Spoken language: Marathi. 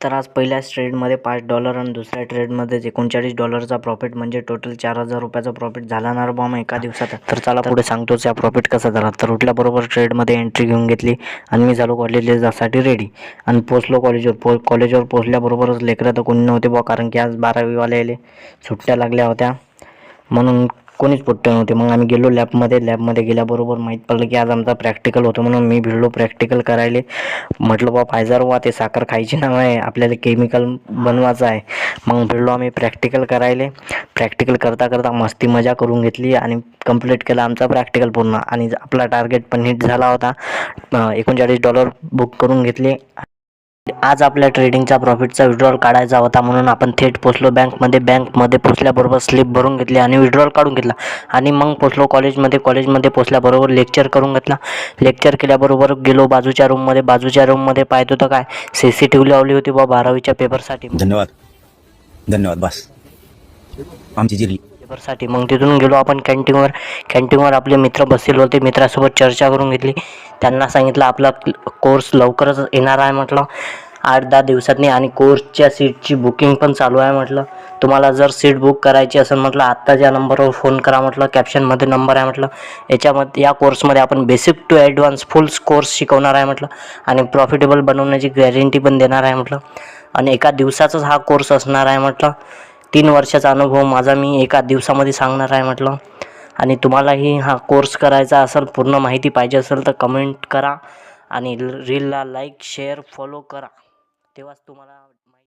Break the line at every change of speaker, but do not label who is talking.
तर आज पहिल्याच ट्रेडमध्ये $5 आणि दुसऱ्या ट्रेडमध्ये $39चा प्रॉफिट, म्हणजे टोटल ₹4,000 प्रॉफिट झाला ना रे बॉ मग एका दिवसात. तर चला पुढे सांगतोच या प्रॉफिट कसा झाला. तर उठल्याबरोबर ट्रेडमध्ये एंट्री घेऊन घेतली आणि मी झालो कॉलेजला जासाठी रेडी आणि पोचलो कॉलेजवर. कॉलेजवर पोचल्याबरोबरच लेकरं तर कोणी नव्हते बॉ, कारण की आज 12वीवाले यायले सुट्ट्या लागल्या होत्या म्हणून कोणीच पोट्टे नव्हते. मग आम्ही गेलो लॅबमध्ये गेल्याबरोबर माहीत पडलं की आज आमचा प्रॅक्टिकल होतं, म्हणून मी भिडलो प्रॅक्टिकल करायला. म्हटलं बा फायझर वा ते साखर खायची नाव आहे, आपल्याला केमिकल बनवायचं आहे. मग भिडलो आम्ही प्रॅक्टिकल करायला. प्रॅक्टिकल करता मस्ती मजा करून घेतली आणि कंप्लीट केला आमचा प्रॅक्टिकल पूर्ण, आणि आपला टार्गेट पण हिट झाला होता. $39 बुक करून घेतले. आज आपल्या ट्रेडिंगचा प्रॉफिटचा विड्रॉल काढायचा होता, म्हणून आपण थेट पोचलो बँकमध्ये पोचल्याबरोबर स्लिप भरून घेतली आणि विड्रॉल काढून घेतला. आणि मग पोचलो कॉलेजमध्ये पोचल्याबरोबर लेक्चर करून घेतला. लेक्चर केल्याबरोबर गेलो बाजूच्या रूममध्ये पाहतो तर काय CCTV लावली होती बा 12वीच्या पेपरसाठी.
धन्यवाद बस आमची जिल्ही
पेपरसाठी. मग तिथून गेलो आपण कॅन्टीनवर आपले मित्र बसलेले होते. मित्रासोबत चर्चा करून घेतली. त्यांना सांगितलं आपला कोर्स लवकरच येणार आहे म्हटलं, 8-10 दिवसांनी, आणि कोर्सच्या सीटची बुकिंग पण चालू आहे म्हटलं. तुम्हाला जर सीट बुक करायची असेल म्हटलं आत्ताच या नंबरवर फोन करा म्हटलं, कॅप्शनमध्ये नंबर आहे म्हटलं. या कोर्समध्ये आपण basic to advance full course शिकवणार आहे म्हटलं, आणि प्रॉफिटेबल बनवण्याची गॅरंटी पण देणार आहे म्हटलं. आणि एका दिवसाचाच हा कोर्स असणार आहे म्हटलं. 3 वर्षाचा अनुभव माझा मी एका दिवसामध्ये सांगणार आहे म्हटलं. आणि तुम्हालाही हा कोर्स करायचा असेल, पूर्ण माहिती पाहिजे असेल तर कमेंट करा आणि रीलला लाईक शेअर फॉलो करा, तेव्हाच तुम्हाला